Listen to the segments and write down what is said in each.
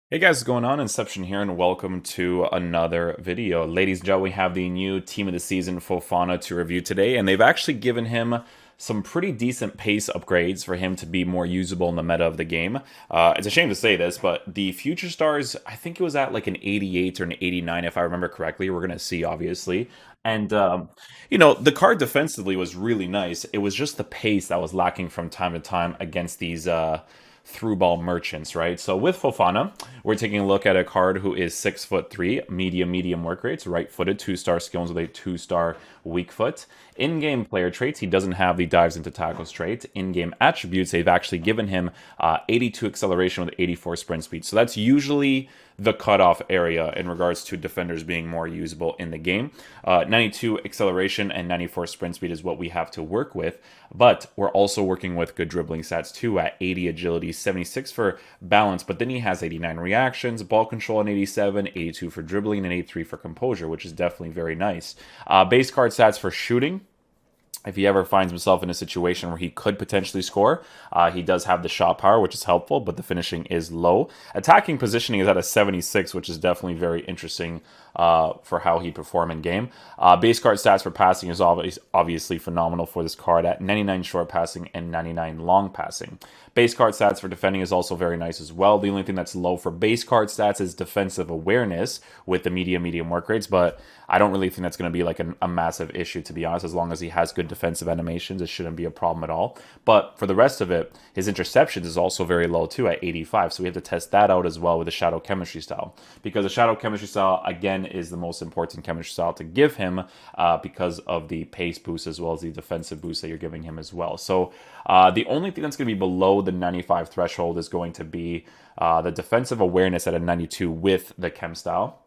Hey guys, what's going on? Inception here, and welcome to another video. Ladies and gentlemen, we have the new team of the season, Fofana, to review today, and they've actually given him some pretty decent pace upgrades for him to be more usable in the meta of the game. It's a shame to say this, but the future stars, I think it was at like an 88 or an 89, if I remember correctly. We're going to see, obviously. And, the card defensively was really nice. It was just the pace that was lacking from time to time against these through ball merchants, right? So with Fofana, we're taking a look at a card who is 6'3", medium work rates, right-footed, 2-star skills with a 2-star weak foot. In-game player traits, he doesn't have the dives into tackles trait. In-game attributes, they've actually given him 82 acceleration with 84 sprint speed. So that's usually the cutoff area in regards to defenders being more usable in the game. 92 acceleration and 94 sprint speed is what we have to work with, but we're also working with good dribbling stats too at 80 agility, 76 for balance, but then he has 89 reactions, ball control and 87, 82 for dribbling, and 83 for composure, which is definitely very nice. Base card stats for shooting. If he ever finds himself in a situation where he could potentially score, he does have the shot power, which is helpful, but the finishing is low. Attacking positioning is at a 76, which is definitely very interesting for how he perform in game. Base card stats for passing is obviously phenomenal for this card at 99 short passing and 99 long passing. Base card stats for defending is also very nice as well. The only thing that's low for base card stats is defensive awareness with the medium work rates, but I don't really think that's going to be like a massive issue, to be honest. As long as he has good defensive animations, it shouldn't be a problem at all. But for the rest of it, his interceptions is also very low too at 85, so we have to test that out as well with the shadow chemistry style, because the shadow chemistry style, again, is the most important chemistry style to give him because of the pace boost as well as the defensive boost that you're giving him as well. So the only thing that's going to be below the 95 threshold is going to be the defensive awareness at a 92 with the chem style.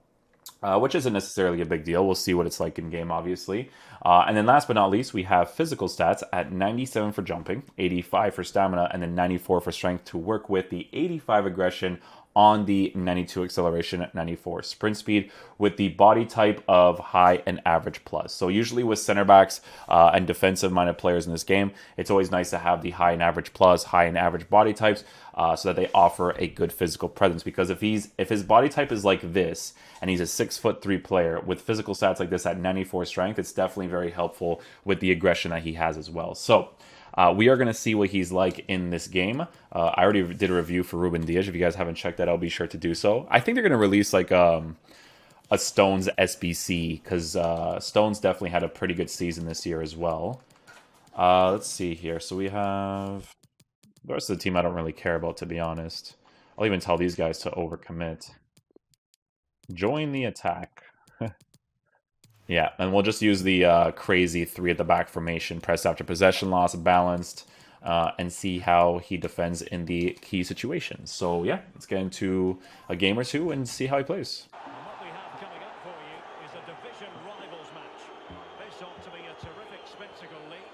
Which isn't necessarily a big deal. We'll see what it's like in game, obviously. And then last but not least, we have physical stats at 97 for jumping, 85 for stamina, and then 94 for strength to work with the 85 aggression on the 92 acceleration at 94 sprint speed with the body type of high and average plus. So usually with center backs and defensive minded players in this game, it's always nice to have the high and average plus, high and average body types so that they offer a good physical presence. Because if his body type is like this and he's a 6'3" player with physical stats like this at 94 strength, it's definitely very helpful with the aggression that he has as well. So we are going to see what he's like in this game. I already did a review for Ruben Diaz. If you guys haven't checked that, I'll be sure to do so. I think they're going to release like a Stones SBC, because Stones definitely had a pretty good season this year as well. Let's see here. So we have the rest of the team I don't really care about, to be honest. I'll even tell these guys to overcommit. Join the attack. Yeah, and we'll just use the crazy 3 at the back formation, press after possession loss, balanced, and see how he defends in the key situations. So yeah, let's get into a game or two and see how he plays. And what we have coming up for you is a division rivals match. This ought to be a terrific spectacle, Lee.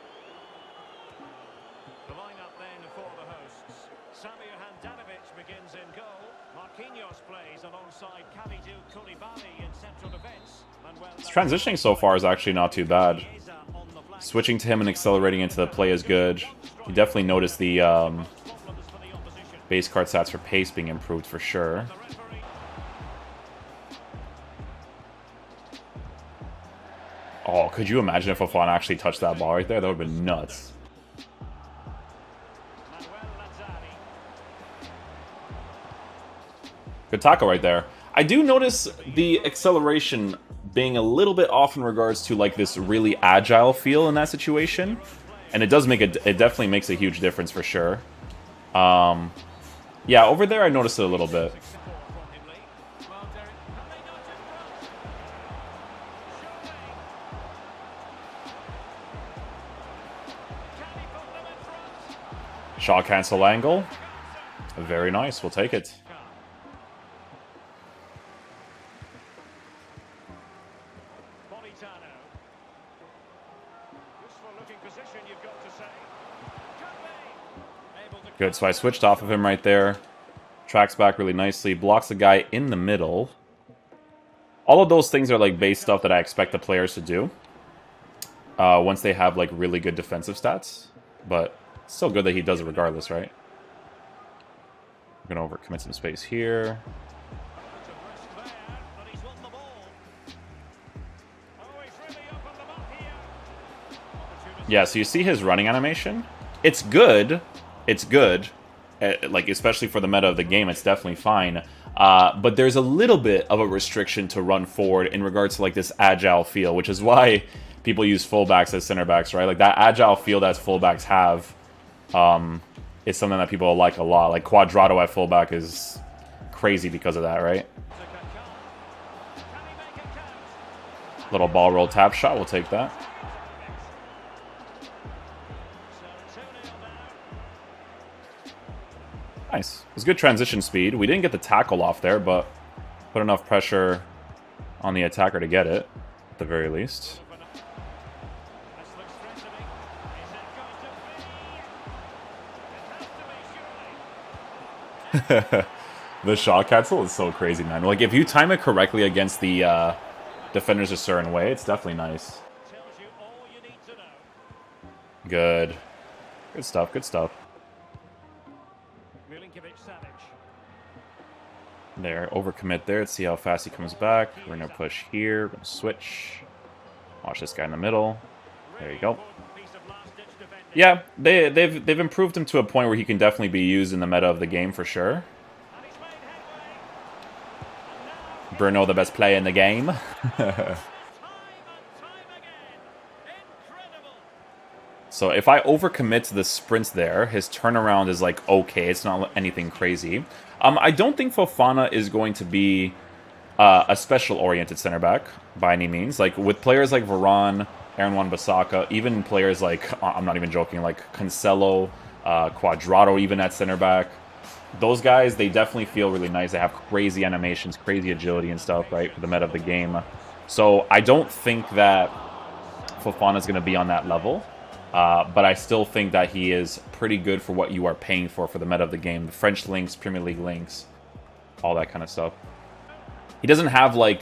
The lineup then for the hosts. Samir Handanovic begins in goal. Marquinhos plays alongside Kalidou Koulibaly in central defence. His transitioning so far is actually not too bad. Switching to him and accelerating into the play is good. You definitely notice the base card stats for pace being improved for sure. Oh, could you imagine if Fofana actually touched that ball right there? That would have been nuts. Good tackle right there. I do notice the acceleration being a little bit off in regards to like this really agile feel in that situation, and it does make it definitely makes a huge difference for sure. Yeah, over there I noticed it a little bit. Shot cancel angle. Very nice, we'll take it. Good, so I switched off of him right there. Tracks back really nicely. Blocks the guy in the middle. All of those things are like base stuff that I expect the players to do. Once they have like really good defensive stats. But it's still good that he does it regardless, right? We're going to overcommit some space here. Yeah, so you see his running animation. It's good. It's good. Like, especially for the meta of the game, it's definitely fine. But there's a little bit of a restriction to run forward in regards to, like, this agile feel, which is why people use fullbacks as center backs, right? Like, that agile feel that fullbacks have is something that people like a lot. Like, Quadrado at fullback is crazy because of that, right? Little ball roll tap shot, we'll take that. Nice. It was good transition speed. We didn't get the tackle off there, but put enough pressure on the attacker to get it, at the very least. The shot cancel is so crazy, man. Like, if you time it correctly against the defenders a certain way, it's definitely nice. Good. Good stuff, good stuff. There, overcommit there. Let's see how fast he comes back. We're going to push here. We're going to switch. Watch this guy in the middle. There you go. Yeah, they've improved him to a point where he can definitely be used in the meta of the game for sure. Bruno, the best player in the game. So if I overcommit to the sprints there, his turnaround is like okay. It's not anything crazy. I don't think Fofana is going to be a special-oriented center back by any means. Like with players like Varane, Aaron Wan-Bissaka, even players like, I'm not even joking, like Cancelo, Quadrado even at center back. Those guys, they definitely feel really nice. They have crazy animations, crazy agility and stuff, right, for the meta of the game. So I don't think that Fofana is going to be on that level. But I still think that he is pretty good for what you are paying for the meta of the game. The French links, Premier League links, all that kind of stuff. He doesn't have, like,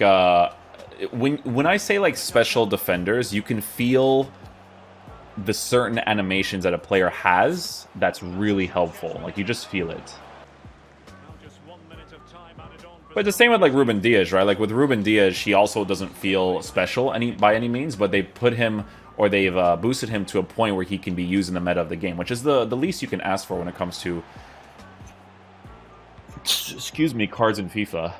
when I say, like, special defenders, you can feel the certain animations that a player has that's really helpful. Like, you just feel it. But the same with, like, Ruben Dias, right? Like, with Ruben Dias, he also doesn't feel special by any means, but they put him, or they've boosted him to a point where he can be used in the meta of the game, which is the least you can ask for when it comes to, excuse me, cards in FIFA.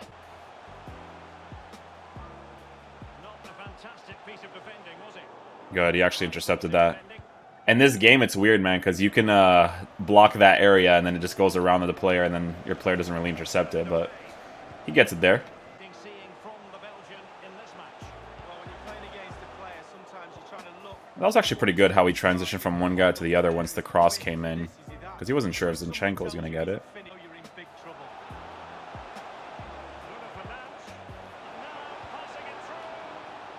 Good, he actually intercepted that. In this game, it's weird, man, because you can block that area, and then it just goes around to the player, and then your player doesn't really intercept it, but he gets it there. That was actually pretty good how he transitioned from one guy to the other once the cross came in, because he wasn't sure if Zinchenko was going to get it.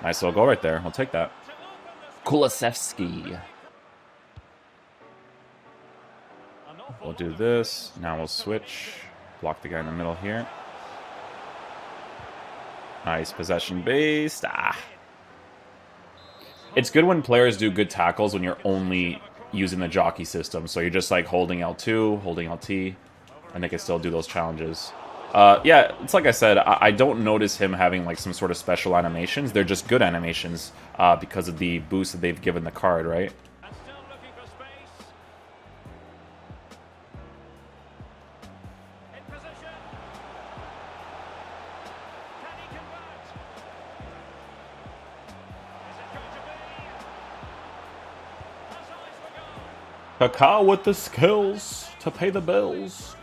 Nice little goal right there. We'll take that. Kulusevski. We'll do this. Now we'll switch. Block the guy in the middle here. Nice possession based. It's good when players do good tackles when you're only using the jockey system. So you're just like holding L2, holding LT, and they can still do those challenges. Yeah, it's like I said, I don't notice him having like some sort of special animations. They're just good animations because of the boost that they've given the card, right? Kaká with the skills to pay the bills.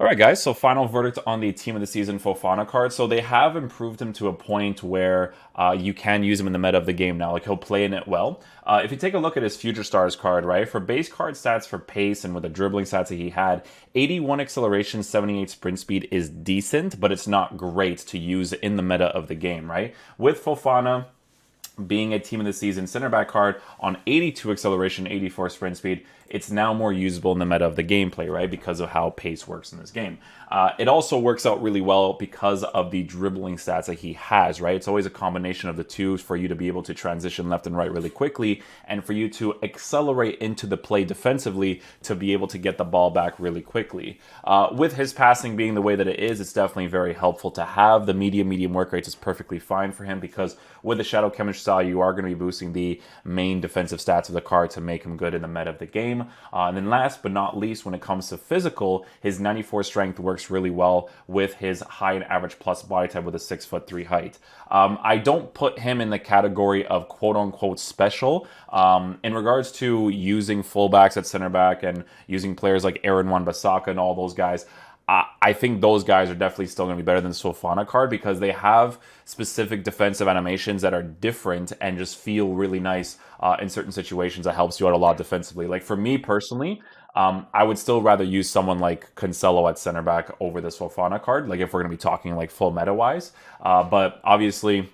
Alright guys, so final verdict on the Team of the Season Fofana card. So they have improved him to a point where you can use him in the meta of the game now. Like, he'll play in it well. If you take a look at his Future Stars card, right, for base card stats for pace and with the dribbling stats that he had, 81 acceleration, 78 sprint speed is decent, but it's not great to use in the meta of the game, right? With Fofana being a Team of the Season center back card on 82 acceleration, 84 sprint speed, it's now more usable in the meta of the gameplay, right? Because of how pace works in this game. It also works out really well because of the dribbling stats that he has, right? It's always a combination of the two for you to be able to transition left and right really quickly, and for you to accelerate into the play defensively to be able to get the ball back really quickly. With his passing being the way that it is, it's definitely very helpful to have. The medium work rates is perfectly fine for him because with the Shadow Chemist style, you are going to be boosting the main defensive stats of the card to make him good in the meta of the game. And then last but not least, when it comes to physical, his 94 strength works really well with his high and average plus body type with a 6'3" height. I don't put him in the category of quote-unquote special. In regards to using fullbacks at center back and using players like Aaron Wan-Bissaka and all those guys, I think those guys are definitely still going to be better than the Fofana card because they have specific defensive animations that are different and just feel really nice in certain situations. That helps you out a lot defensively. Like for me personally, I would still rather use someone like Cancelo at center back over this Fofana card, like if we're going to be talking like full meta wise. But obviously,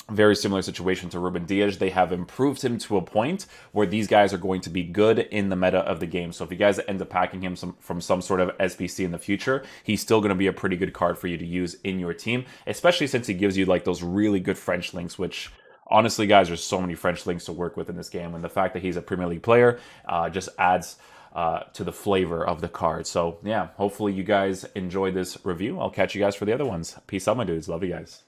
very similar situation to Ruben Dias. They have improved him to a point where these guys are going to be good in the meta of the game. So if you guys end up packing him from some sort of SBC in the future, he's still going to be a pretty good card for you to use in your team, especially since he gives you like those really good French links, which honestly, guys, there's so many French links to work with in this game. And the fact that he's a Premier League player just adds to the flavor of the card. So yeah, hopefully you guys enjoyed this review. I'll catch you guys for the other ones. Peace out, my dudes. Love you guys.